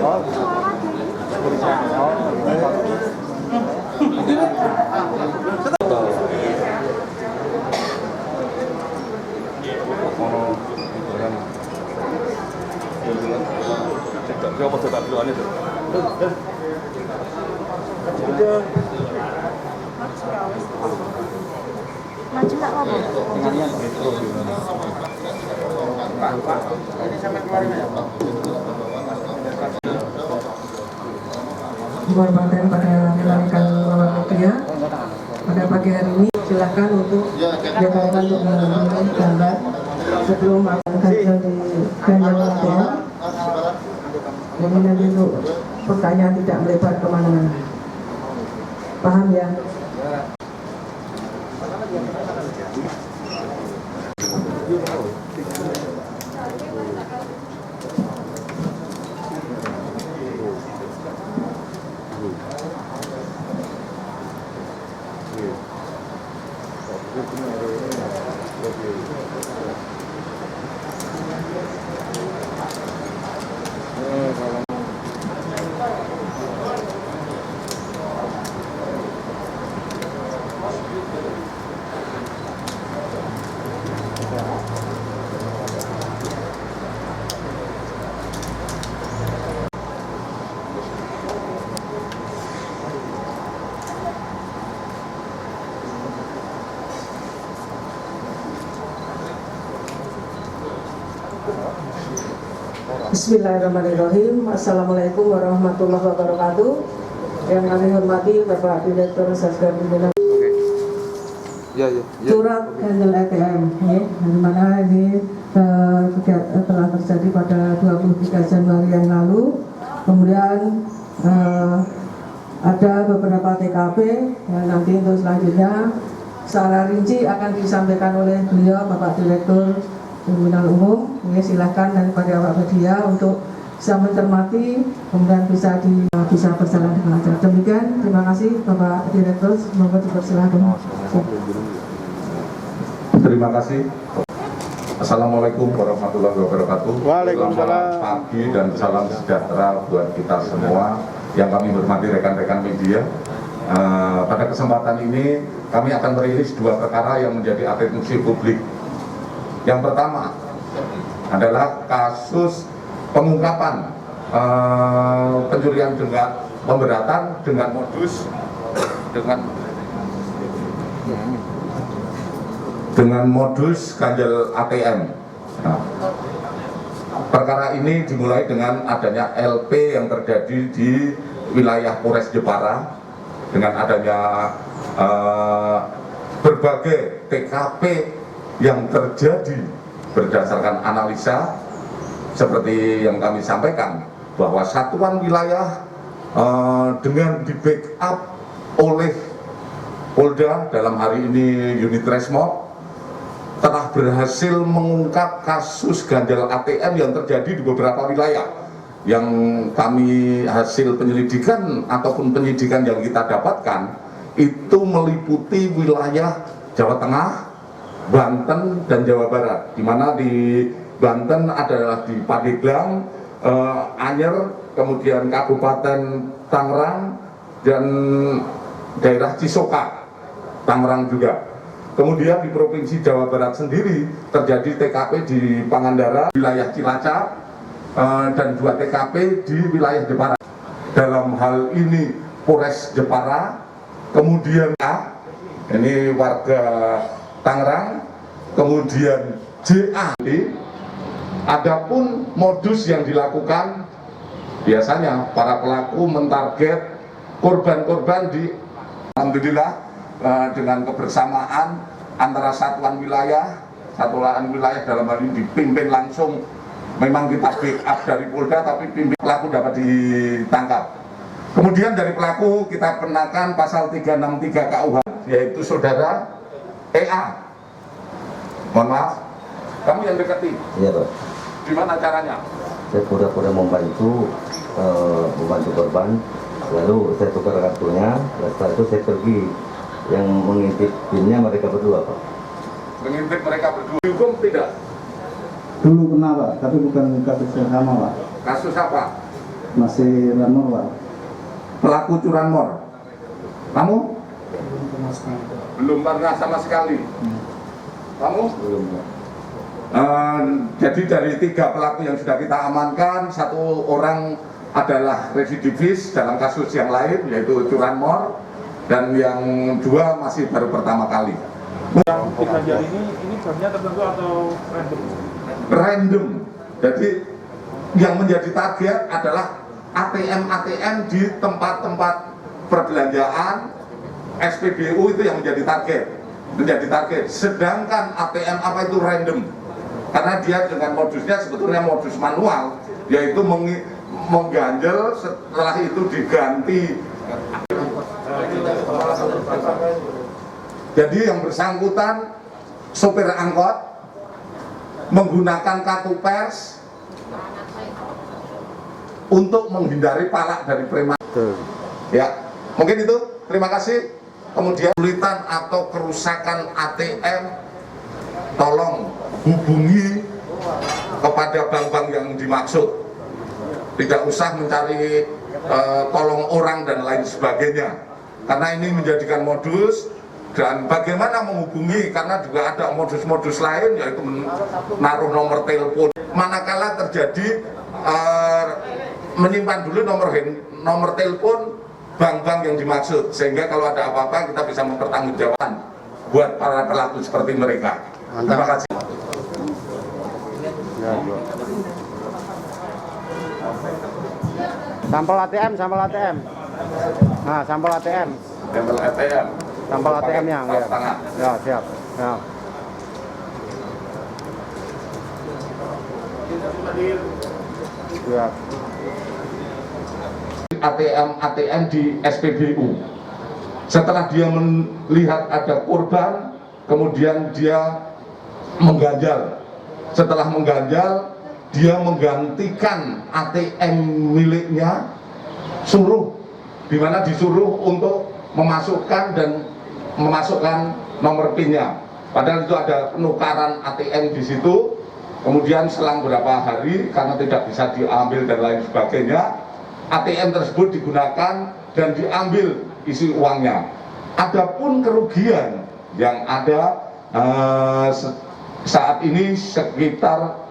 Maju tak apa? Kehormatan pada rekan-rekan awak media, pada pagi hari ini silakan untuk rekan-rekan untuk mengambil gambar sebelum akan kajian di ganjal ATM. Jadi nanti untuk pertanyaan tidak melebar kemana-mana. Paham ya? Bismillahirrahmanirrahim. Assalamualaikum warahmatullahi wabarakatuh. Yang kami hormati Bapak Direktur Satgas Pembinaan Surat Ganjil ATM, di mana ini telah terjadi pada 23 Januari yang lalu. Kemudian ada beberapa TKP yang nanti untuk selanjutnya secara rinci akan disampaikan oleh beliau Bapak Direktur Pembinaan Umum. Ini silahkan daripada awak media untuk bisa mencermati, kemudian bisa berjalan dengan lancar. Demikian, terima kasih Bapak Direktur, semoga dipersilakan. Terima kasih. Assalamualaikum warahmatullahi wabarakatuh. Waalaikumsalam. Selamat pagi dan salam sejahtera buat kita semua yang kami hormati rekan-rekan media. Pada kesempatan ini kami akan merilis dua perkara yang menjadi atensi publik. Yang pertama adalah kasus pengungkapan pencurian dengan pemberatan dengan modus ganjil ATM. Nah, perkara ini dimulai dengan adanya LP yang terjadi di wilayah Polres Jepara dengan adanya berbagai TKP yang terjadi berdasarkan analisa seperti yang kami sampaikan bahwa satuan wilayah dengan di backup oleh Polda dalam hari ini unit Resmob telah berhasil mengungkap kasus ganjil ATM yang terjadi di beberapa wilayah yang kami hasil penyelidikan ataupun penyidikan yang kita dapatkan itu meliputi wilayah Jawa Tengah, Banten dan Jawa Barat, di mana di Banten adalah di Pandeglang, Anyer, kemudian Kabupaten Tangerang dan daerah Cisoka, Tangerang juga. Kemudian di Provinsi Jawa Barat sendiri terjadi TKP di Pangandaran, wilayah Cilacap, dan 2 TKP di wilayah Jepara. Dalam hal ini Polres Jepara, kemudian ini warga Tangerang, kemudian JA. Adapun modus yang dilakukan biasanya para pelaku mentarget korban-korban di alhamdulillah dengan kebersamaan antara satuan wilayah dalam hal ini dipimpin langsung, memang kita backup dari Polda tapi pimpin pelaku dapat ditangkap. Kemudian dari pelaku kita kenakan pasal 363 KUH yaitu saudara EA. Mohon maaf, kamu yang dekati? Iya Pak. Gimana caranya? Saya pura-pura membantu korban, lalu saya tukar kartunya, setelah itu saya pergi. Yang mengintip pinnya mereka berdua Pak. Mengintip mereka berdua? Hukum tidak? Dulu pernah Pak, tapi bukan kasus yang sama Pak. Kasus apa? Masih curanmor, Pak. Pelaku curanmor. Kamu? Belum pernah sama sekali. Kamu? Belum, Pak. Jadi dari 3 pelaku yang sudah kita amankan, 1 orang adalah residivis dalam kasus yang lain, yaitu curanmor, dan yang 2 masih baru pertama kali. Yang 3 jari ini jamnya tertentu atau random? Random. Jadi yang menjadi target adalah ATM di tempat-tempat perbelanjaan, SPBU itu yang menjadi target. Sedangkan ATM apa itu random, karena dia dengan modusnya sebetulnya modus manual, yaitu mengganjel, setelah itu diganti. Jadi yang bersangkutan sopir angkot menggunakan kartu pers untuk menghindari palak dari preman. Ya, mungkin itu. Terima kasih. Kemudian kesulitan atau kerusakan ATM, tolong hubungi kepada bank-bank yang dimaksud. Tidak usah mencari tolong orang dan lain sebagainya, karena ini menjadikan modus. Dan bagaimana menghubungi, karena juga ada modus-modus lain, yaitu menaruh nomor telepon. Manakala terjadi menyimpan dulu nomor telepon bank-bank yang dimaksud, sehingga kalau ada apa-apa kita bisa mempertanggungjawabkan buat para pelaku seperti mereka. Terima kasih. Sampel ATM. Nah, sampel ATM. Sampel ATM. Sampel ATM-nya, ya. Ya, siap. Ya. Siap. ATM di SPBU. Setelah dia melihat ada korban, kemudian dia mengganjal. Setelah mengganjal, dia menggantikan ATM miliknya, dimana disuruh untuk memasukkan nomor PIN-nya. Padahal itu ada penukaran ATM di situ. Kemudian selang beberapa hari, karena tidak bisa diambil dan lain sebagainya, ATM tersebut digunakan dan diambil isi uangnya. Adapun kerugian yang ada saat ini sekitar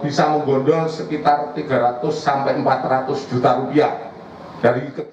bisa menggondol sekitar 300 sampai 400 juta rupiah dari kegiatan